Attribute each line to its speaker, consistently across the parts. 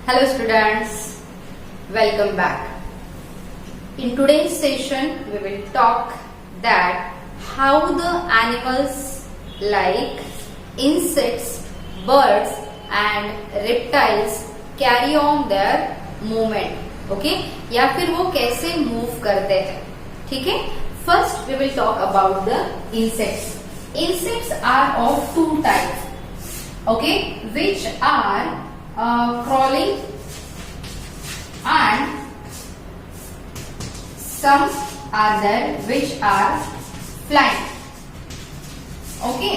Speaker 1: Hello students, welcome back. In today's session we will talk that how the animals like insects, birds and reptiles carry on their movement. Okay? या फिर वो कैसे move करते हैं. ठीक है? First we will talk about the insects. Insects are of two types. Okay? Which are crawling and some are there which are flying. Okay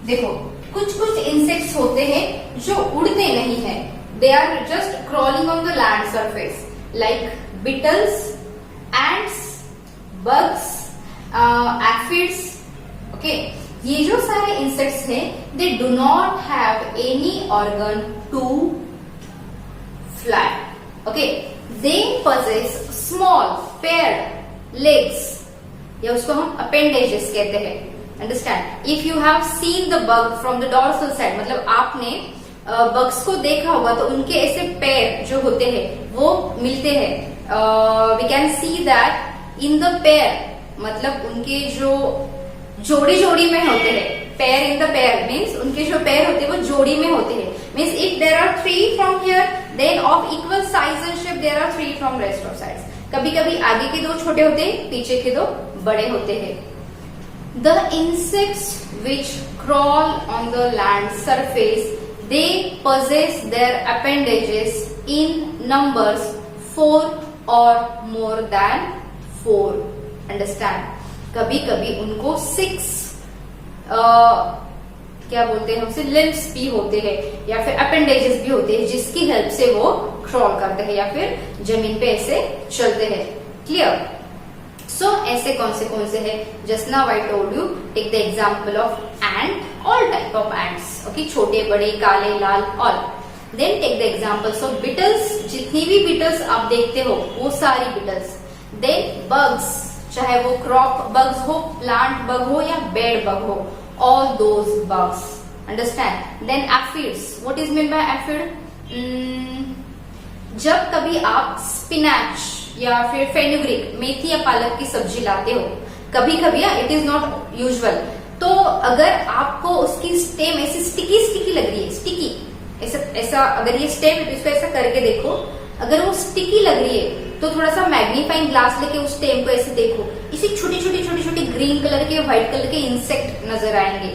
Speaker 1: देखो कुछ कुछ इंसेक्ट्स होते हैं जो उड़ते नहीं हैं. They are just crawling on the land surface like beetles, ants, bugs, aphids. Okay ये जो सारे इंसेक्ट्स हैं they do not have any organ to fly. Okay they possess small paired legs या उसको हम अपेंडेजेस कहते हैं. Understand? If you have seen the bug from the dorsal side, मतलब आपने बग्स को देखा होगा तो उनके ऐसे पैर जो होते हैं वो मिलते हैं. We can see that in the pair, मतलब उनके जो जोड़ी जोड़ी में होते हैं. Pair in the pair means उनके जो पैर होते हैं वो जोड़ी में होते हैं. Means if there are 3 from here then of equal size and shape there are 3 from rest of sides. कभी कभी आगे के 2 छोटे होते हैं, पीछे के 2 बड़े होते हैं. The insects which crawl on the land surface they possess their appendages in numbers 4 or more than 4. Understand? कभी कभी उनको 6 क्या बोलते हैं उसे, लिम्स भी होते हैं या फिर अपेंडेजेस भी होते हैं जिसकी हेल्प से वो क्रॉल करते हैं या फिर जमीन पे ऐसे चलते हैं. क्लियर? सो ऐसे कौन से हैं? Just now I told you, take the example of ant, all type of ants. Okay छोटे बड़े काले लाल all. Then take the examples of beetles, जितनी भी बिटल्स आप देखते हो वो सारी बिटल्स. देन बग्स, चाहे वो क्रॉप बग्स हो, प्लांट बग हो या बेड बग हो, all those bugs. Understand? Then aphids. What is meant by aphid? जब कभी आप स्पिनच या फिर फेनुग्रीक, मेथी या पालक की सब्जी लाते हो, कभी कभी इट इज नॉट यूजुअल, तो अगर आपको उसकी स्टेम ऐसी स्टिकी लग रही है, स्टिकी ऐसा अगर ये स्टेम इसको ऐसा करके देखो, अगर वो स्टिकी लग रही है तो थोड़ा सा मैग्नीफाइंग ग्लास लेके उस स्टेम को ऐसे देखो, इसी छोटी ग्रीन कलर के, व्हाइट कलर के इंसेक्ट नजर आएंगे.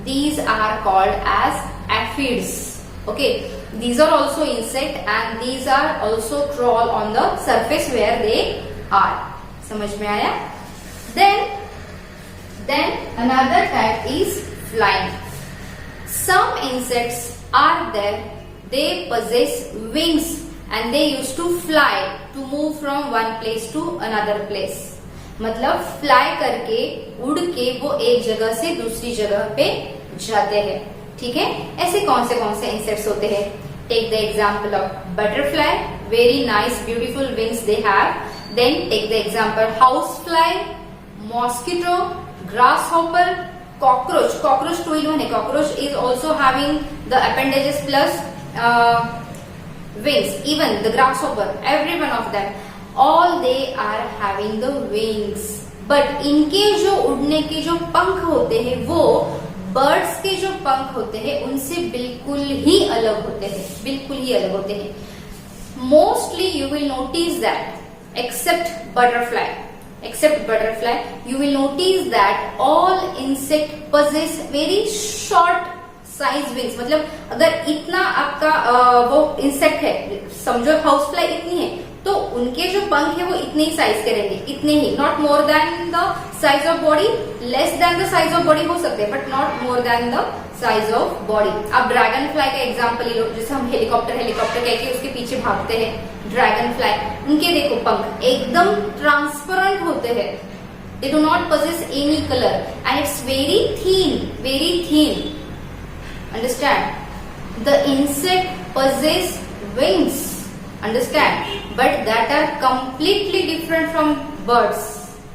Speaker 1: These are called as aphids. Okay these are also insect and these are also crawl on the surface where they are. समझ में आया? Then another type is flying. Some insects are there, they possess wings and they used to fly to move from one place to another place. मतलब fly करके, उड़ के वो एक जगह से दूसरी जगह पे जाते हैं. ठीक है? ऐसे कौन से इंसेक्ट्स होते हैं? Take the example of butterfly, very nice beautiful wings they have. Then take the example house fly, mosquito, grasshopper, cockroach 2 in 1 है. Cockroach is also having the appendages plus wings. Even the grasshopper, every one of them, all they are having the wings. But इनके जो उड़ने के जो पंख होते हैं वो बर्ड्स के जो पंख होते हैं उनसे बिल्कुल ही अलग होते हैं. Mostly you will notice that except butterfly, you will notice that all insect possess very short size wings. मतलब अगर इतना आपका वो इंसेक्ट है, समझो हाउस फ्लाई इतनी है, तो उनके जो पंख है वो इतने ही साइज के रहेंगे, इतने ही. Not more than the size of body, less than the size of body हो सकते हैं, but not more than the size of body. आप ड्रैगन फ्लाई का एग्जाम्पल लो, जैसे हम हेलीकॉप्टर कह के उसके पीछे भागते हैं. ड्रैगन फ्लाई, उनके देखो पंख एकदम ट्रांसपेरेंट होते हैं. They do not possess any colour and it's very thin. Understand? The insect possess wings. Understand? But that are completely different from birds.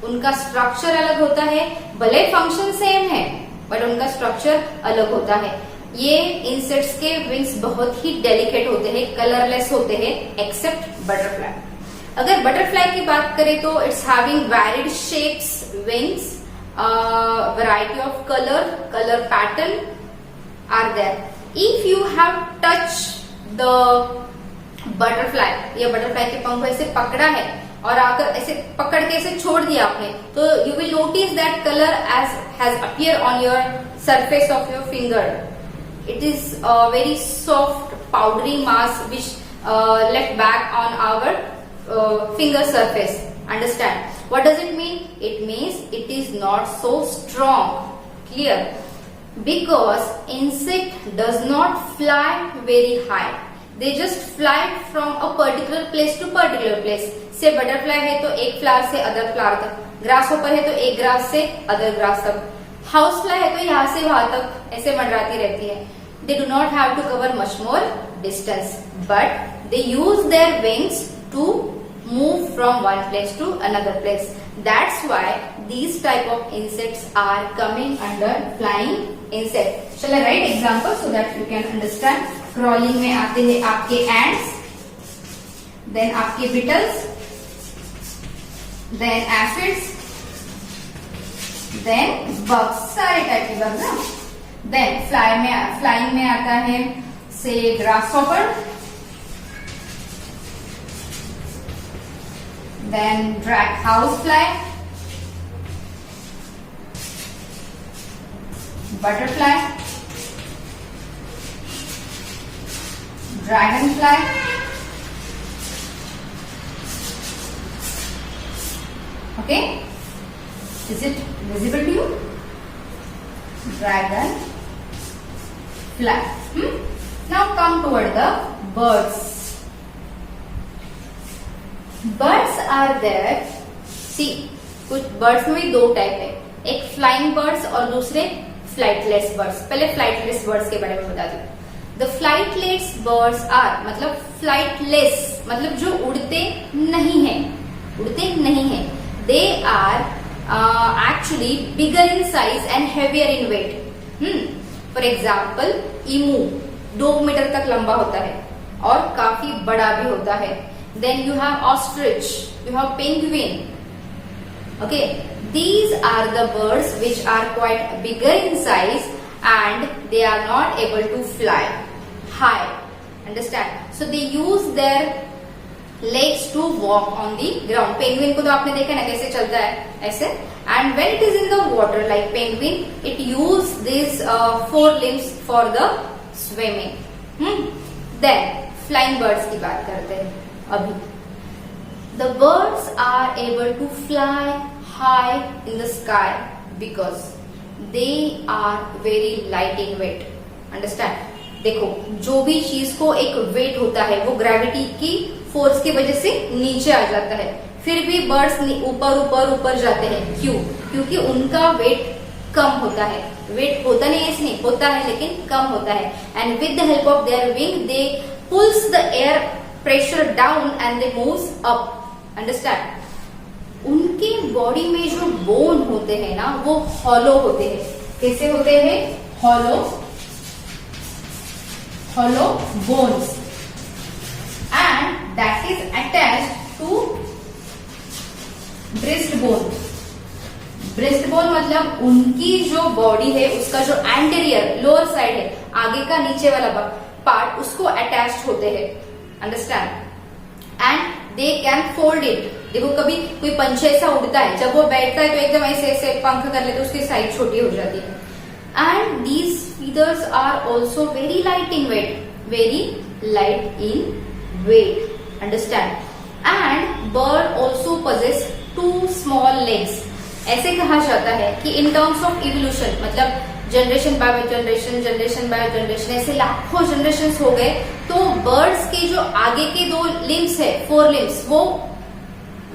Speaker 1: उनका स्ट्रक्चर अलग होता है, भले फंक्शन सेम है बट उनका स्ट्रक्चर अलग होता है. ये इंसेक्ट्स के विंग्स बहुत ही डेलिकेट होते हैं, कलरलेस होते हैं, एक्सेप्ट बटरफ्लाई। अगर बटरफ्लाई की बात करें तो it's having varied shapes, wings, variety of colour pattern are there. If you have touch the butterfly, या बटरफ्लाई के पंख को ऐसे पकड़ा है और अगर ऐसे पकड़ के ऐसे छोड़ दिया आपने, तो you will notice that colour as has appear on your surface of your finger. It is a very soft powdery mass which left back on our finger surface. Understand? What does it mean? It means it is not so strong. Clear? Because insect does not fly very high. They just fly from a particular place to particular place. से butterfly है तो एक flower से other flower तक, grasshopper है तो एक grass से other grass तक, हाउस फ्लाई है तो यहाँ से वहां तक ऐसे मंडराती रहती है। They do not have to cover much more distance, but they use their wings to move from one place to another place. That's why these type of insects are coming under flying insect. Shall I write example so that you can understand? Crawling में आते हैं आपके ants, then आपके beetles, then aphids, then bugs, सारे type के bugs ना। then flying में आता है से grasshopper, then housefly, butterfly, dragonfly, okay, is it visible to you? Dragon fly. Now come toward the birds. Birds are there. See, कुछ birds में दो टाइप है, एक flying birds और दूसरे flightless birds. पहले flightless birds के बारे में बता दूं। The flightless birds are मतलब flightless मतलब जो उड़ते नहीं हैं, They are actually bigger in size and heavier in weight. For example, emu 2 metre तक लंबा होता है और काफी बड़ा भी होता है. Then you have ostrich, you have penguin. Okay, these are the birds which are quite bigger in size and they are not able to fly high. Understand? So they use their legs to walk on the ground. Penguin को तो आपने देखा ना कैसे चलता है ऐसे. And when it is in the water like penguin, it use these 4 limbs for the swimming. Then flying birds की बात करते हैं अभी. The birds are able to fly high in the sky because they are very light in weight. Understand? देखो, जो भी चीज को एक वेट होता है वो ग्रेविटी की फोर्स की वजह से नीचे आ जाता है, फिर भी बर्ड्स ऊपर ऊपर ऊपर जाते हैं. क्यों? क्योंकि उनका वेट कम होता है. वेट होता नहीं है इसमें, होता है लेकिन कम होता है. And with the help of their wing they pulls the air pressure down and they moves up. Understand? उनके बॉडी में जो बोन होते हैं ना वो हॉलो होते हैं. कैसे होते हैं? hollow bones and that is attached to breastbone. breastbone मतलब उनकी जो बॉडी है उसका जो एंटीरियर लोअर साइड है, आगे का नीचे वाला पार्ट, उसको अटैच्ड होते हैं. Understand? And they can fold it. देखो कभी कोई पंछी ऐसा उड़ता है, जब वो बैठता है तो एकदम ऐसे ऐसे पंख कर लेते, उसकी साइड छोटी हो जाती है. And these feathers are also very light in weight. Understand? And bird also possess 2 small legs. ऐसे कहा जाता है कि in terms of evolution मतलब जनरेशन बाय जनरेशन ऐसे लाखों जनरेशन हो गए, तो बर्ड्स के जो आगे के 2 लिम्स है, 4 लिम्स, वो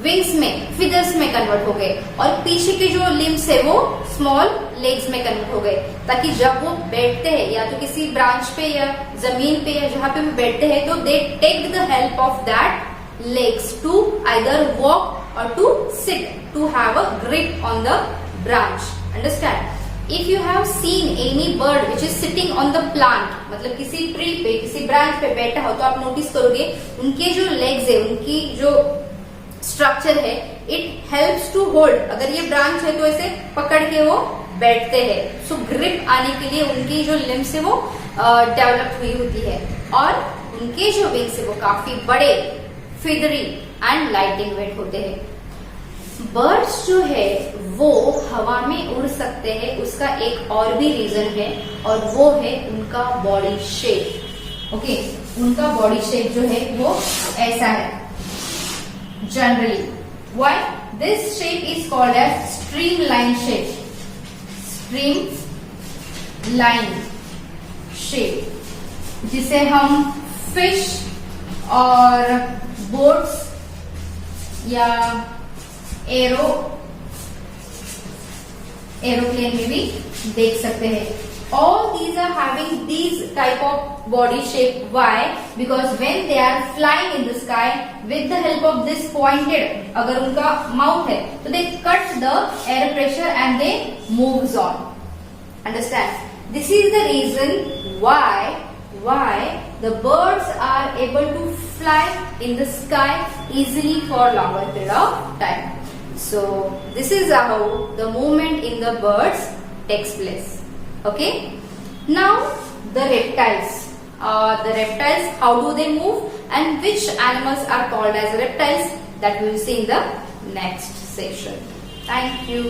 Speaker 1: विंग्स में, फिदर्स में कन्वर्ट हो गए, और पीछे के जो लिम्स है वो स्मॉल लेग्स में कन्वर्ट हो गए, ताकि जब वो बैठते हैं या तो किसी ब्रांच पे या जमीन पे या जहां पे भी बैठते हैं, तो they take the help of that legs to either walk और to sit, to have a grip on the branch. Understand? If you have seen any bird which is sitting on the plant, मतलब किसी tree पे, किसी branch पे बैठा हो, तो आप नोटिस करोगे उनके जो लेग्स है, उनकी जो स्ट्रक्चर है, इट हेल्प्स टू होल्ड। अगर ये ब्रांच है तो ऐसे पकड़ के वो बैठते हैं। सो ग्रिप आने के लिए उनकी जो लिम्स है वो डेवलप हुई होती है, और उनके जो विंग्स है वो काफी बड़े, फिदरी एंड लाइटिंग वेट होते हैं। बर्ड्स जो है वो हवा में उड़ सकते हैं, उसका एक और भी रीजन है, और वो है उनका बॉडी शेप। ओके, उनका बॉडी शेप जो है वो ऐसा है generally. Why this shape is called as streamline shape, streamline shape, जिसे हम फिश और बोट्स या एरोप्लेन में भी देख सकते हैं। All these are having these type of body shape. Why? Because when they are flying in the sky with the help of this pointed, अगर उनका माउथ है तो they cut the air pressure and they moves on. Understand? This is the reason why the birds are able to fly in the sky easily for longer period of time. So this is how the movement in the birds takes place. Okay. Now the reptiles. How do they move, and which animals are called as reptiles? That we will see in the next section. Thank you.